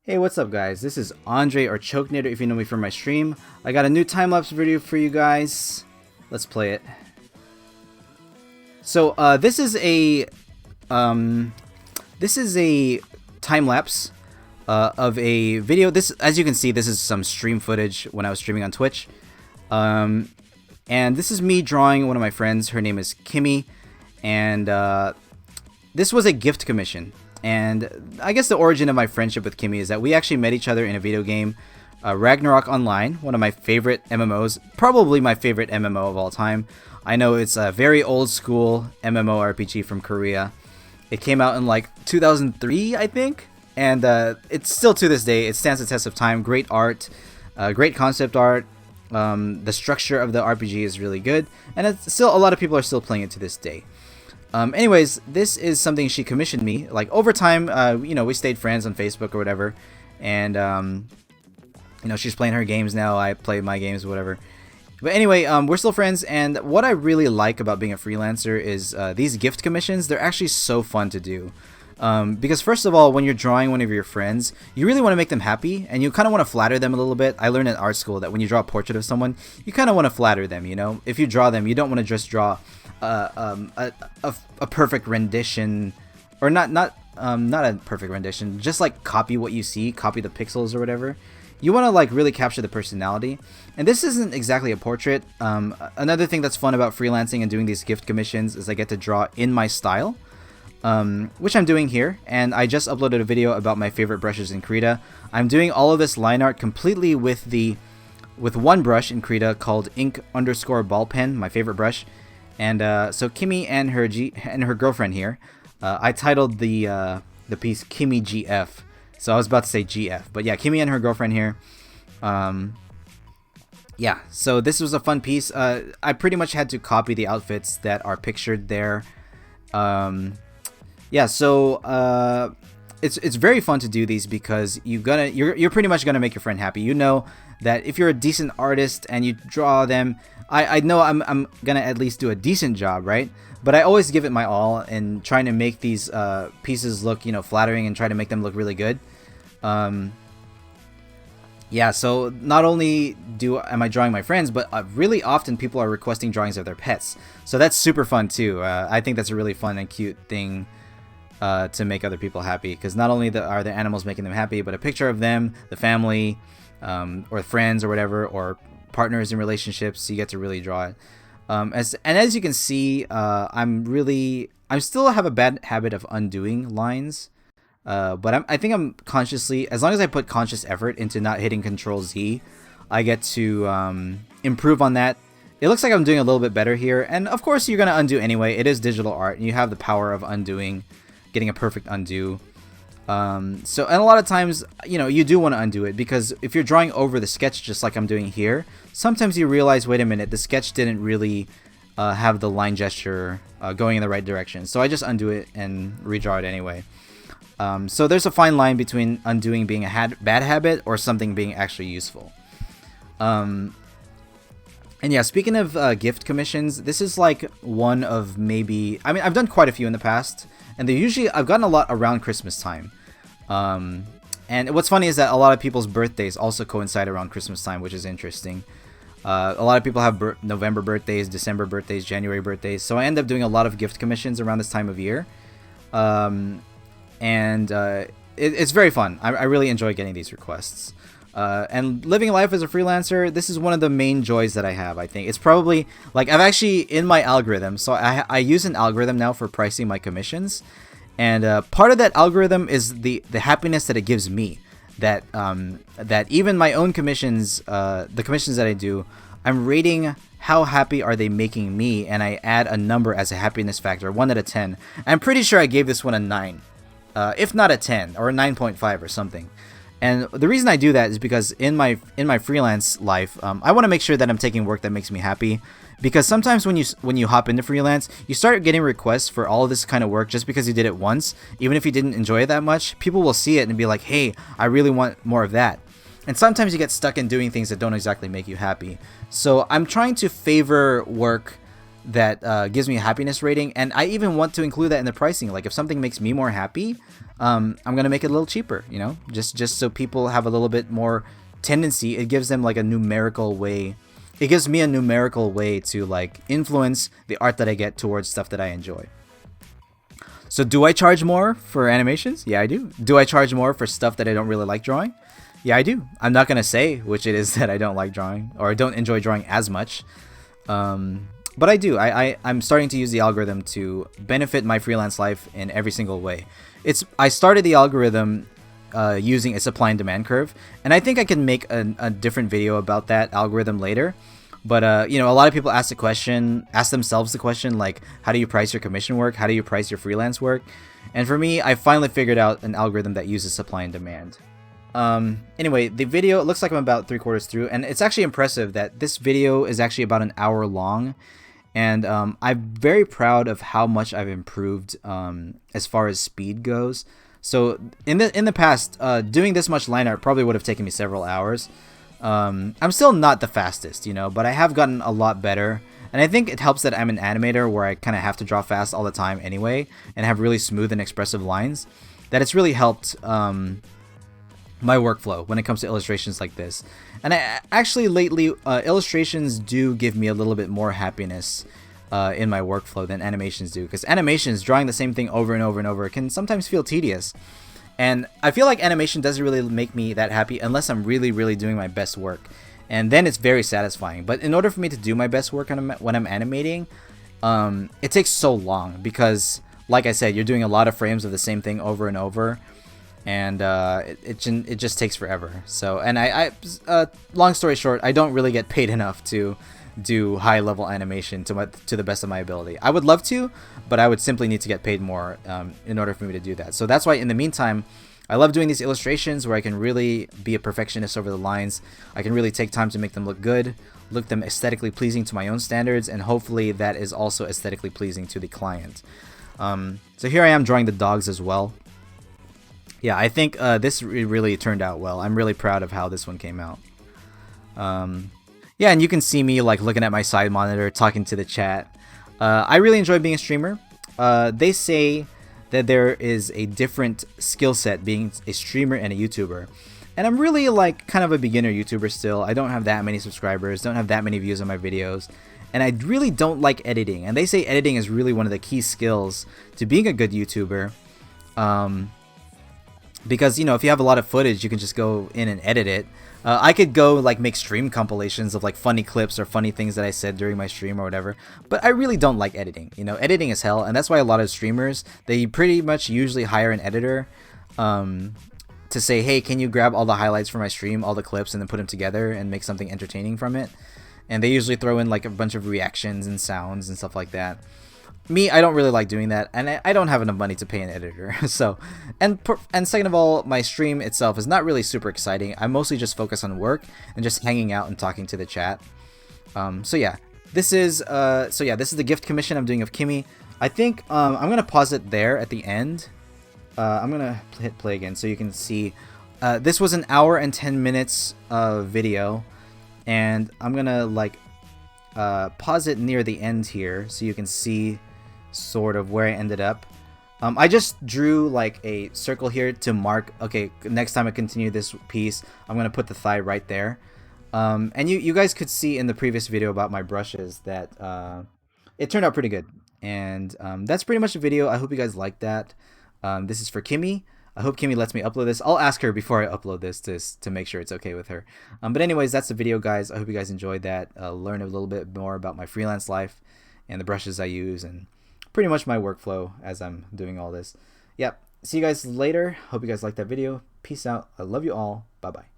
Hey, what's up guys? This is Andre or Chokenator if you know me from my stream. I got a new time-lapse video for you guys. Let's play it. So this is a time-lapse of a video. This, as you can see, this is some stream footage when I was streaming on Twitch. And this is me drawing one of my friends. Her name is Kimmie, and this was a gift commission. And I guess the origin of my friendship with Kimmie is that we actually met each other in a video game, Ragnarok Online, one of my favorite MMOs, probably my favorite MMO of all time. I know it's a very old school MMORPG from Korea. It came out in like 2003, I think, and it's still to this day, it stands the test of time. Great art, great concept art. The structure of the RPG is really good, and it's still, a lot of people are still playing it to this day. Anyways, this is something she commissioned me. Like, over time, you know, we stayed friends on Facebook or whatever. And, you know, she's playing her games now. I play my games, whatever. But anyway, we're still friends. And what I really like about being a freelancer is these gift commissions. They're actually so fun to do. Because first of all, when you're drawing one of your friends, you really want to make them happy. And you kind of want to flatter them a little bit. I learned in art school that when you draw a portrait of someone, you kind of want to flatter them, you know. If you draw them, you don't want to just draw a perfect rendition, or not a perfect rendition, just like copy what you see, copy the pixels or whatever. You want to like really capture the personality, and this isn't exactly a portrait. Another thing that's fun about freelancing and doing these gift commissions is I get to draw in my style, which I'm doing here, and I just uploaded a video about my favorite brushes in Krita. I'm doing all of this line art completely with one brush in Krita called ink_ballpen, my favorite brush. And so Kimmie and her girlfriend here, I titled the piece Kimmie GF. So I was about to say GF, but yeah, Kimmie and her girlfriend here. Yeah, so this was a fun piece. I pretty much had to copy the outfits that are pictured there. Yeah, so it's very fun to do these because you're pretty much gonna make your friend happy. You know that if you're a decent artist and you draw them, I know I'm gonna at least do a decent job, right? But I always give it my all in trying to make these pieces look, you know, flattering, and try to make them look really good. Yeah, so not only am I drawing my friends, but really often people are requesting drawings of their pets. So that's super fun too. I think that's a really fun and cute thing to make other people happy, because not only are the animals making them happy, but a picture of them, the family, or friends or whatever, or partners in relationships, you get to really draw it. As you can see, I still have a bad habit of undoing lines, but I think I'm consciously, as long as I put conscious effort into not hitting Control Z, I get to improve on that. It looks like I'm doing a little bit better here, and of course you're gonna undo anyway. It is digital art, and you have the power of undoing, getting a perfect undo. And a lot of times, you know, you do want to undo it, because if you're drawing over the sketch just like I'm doing here, sometimes you realize, wait a minute, the sketch didn't really have the line gesture going in the right direction. So I just undo it and redraw it anyway. So there's a fine line between undoing being a bad habit or something being actually useful. And yeah, speaking of gift commissions, this is like one of maybe, I mean, I've done quite a few in the past, and I've gotten a lot around Christmas time. And what's funny is that a lot of people's birthdays also coincide around Christmas time, which is interesting. A lot of people have November birthdays, December birthdays, January birthdays, so I end up doing a lot of gift commissions around this time of year. It's very fun. I really enjoy getting these requests. And living life as a freelancer, this is one of the main joys that I have, I think. It's probably, like, I've actually, in my algorithm, so I use an algorithm now for pricing my commissions. And part of that algorithm is the happiness that it gives me. That even my own commissions, the commissions that I do, I'm rating how happy are they making me, and I add a number as a happiness factor, 1 out of 10. I'm pretty sure I gave this one a 9, if not a 10, or a 9.5 or something. And the reason I do that is because in my freelance life, I want to make sure that I'm taking work that makes me happy. Because sometimes when you hop into freelance, you start getting requests for all this kind of work just because you did it once. Even if you didn't enjoy it that much, people will see it and be like, hey, I really want more of that. And sometimes you get stuck in doing things that don't exactly make you happy. So I'm trying to favor work that gives me a happiness rating, and I even want to include that in the pricing. Like, if something makes me more happy, I'm gonna make it a little cheaper, you know, just so people have a little bit more tendency. It gives them like a numerical way. It gives me a numerical way to like influence the art that I get towards stuff that I enjoy. So do I charge more for animations? Yeah, I do. Do I charge more for stuff that I don't really like drawing? Yeah, I do. I'm not gonna say which it is that I don't like drawing or I don't enjoy drawing as much. But I do. I'm starting to use the algorithm to benefit my freelance life in every single way. I started the algorithm using a supply and demand curve, and I think I can make a different video about that algorithm later. But you know, a lot of people ask themselves the question like, how do you price your commission work? How do you price your freelance work? And for me, I finally figured out an algorithm that uses supply and demand. Anyway, the video, it looks like I'm about 3/4 through, and it's actually impressive that this video is actually about an hour long. And I'm very proud of how much I've improved as far as speed goes. So in the past, doing this much line art probably would have taken me several hours. I'm still not the fastest, you know, but I have gotten a lot better. And I think it helps that I'm an animator where I kind of have to draw fast all the time anyway and have really smooth and expressive lines. That it's really helped my workflow when it comes to illustrations like this. And actually lately, illustrations do give me a little bit more happiness in my workflow than animations do, because animations, drawing the same thing over and over and over, can sometimes feel tedious. And I feel like animation doesn't really make me that happy unless I'm really, really doing my best work. And then it's very satisfying. But in order for me to do my best work when I'm animating, it takes so long because, like I said, you're doing a lot of frames of the same thing over and over. And it just takes forever. So, and long story short, I don't really get paid enough to do high level animation to the best of my ability. I would love to, but I would simply need to get paid more in order for me to do that. So that's why in the meantime, I love doing these illustrations where I can really be a perfectionist over the lines. I can really take time to make them look good, look them aesthetically pleasing to my own standards, and hopefully that is also aesthetically pleasing to the client. So here I am drawing the dogs as well. Yeah, I think this really turned out well. I'm really proud of how this one came out. Yeah, and you can see me like looking at my side monitor, talking to the chat. I really enjoy being a streamer. They say that there is a different skill set being a streamer and a YouTuber. And I'm really like kind of a beginner YouTuber still. I don't have that many subscribers, don't have that many views on my videos. And I really don't like editing. And they say editing is really one of the key skills to being a good YouTuber. Because, you know, if you have a lot of footage, you can just go in and edit it. I could go like make stream compilations of like funny clips or funny things that I said during my stream or whatever. But I really don't like editing. You know, editing is hell. And that's why a lot of streamers, they pretty much usually hire an editor to say, hey, can you grab all the highlights from my stream, all the clips, and then put them together and make something entertaining from it. And they usually throw in like a bunch of reactions and sounds and stuff like that. Me, I don't really like doing that, and I don't have enough money to pay an editor. So, and second of all, my stream itself is not really super exciting. I mostly just focus on work and just hanging out and talking to the chat. So yeah, this is the gift commission I'm doing of Kimmie. I think I'm gonna pause it there at the end. I'm gonna hit play again so you can see. This was an hour and 10 minutes video, and I'm gonna like pause it near the end here so you can see sort of where I ended up. I just drew like a circle here to mark, okay, next time I continue this piece, I'm gonna put the thigh right there. And you guys could see in the previous video about my brushes that it turned out pretty good. And that's pretty much the video. I hope you guys liked that. This is for Kimmie. I hope Kimmie lets me upload this. I'll ask her before I upload this to make sure it's okay with her. But anyways, that's the video, guys. I hope you guys enjoyed that. Learn a little bit more about my freelance life and the brushes I use and pretty much my workflow as I'm doing all this. Yep. See you guys later. Hope you guys liked that video. Peace out. I love you all. Bye-bye.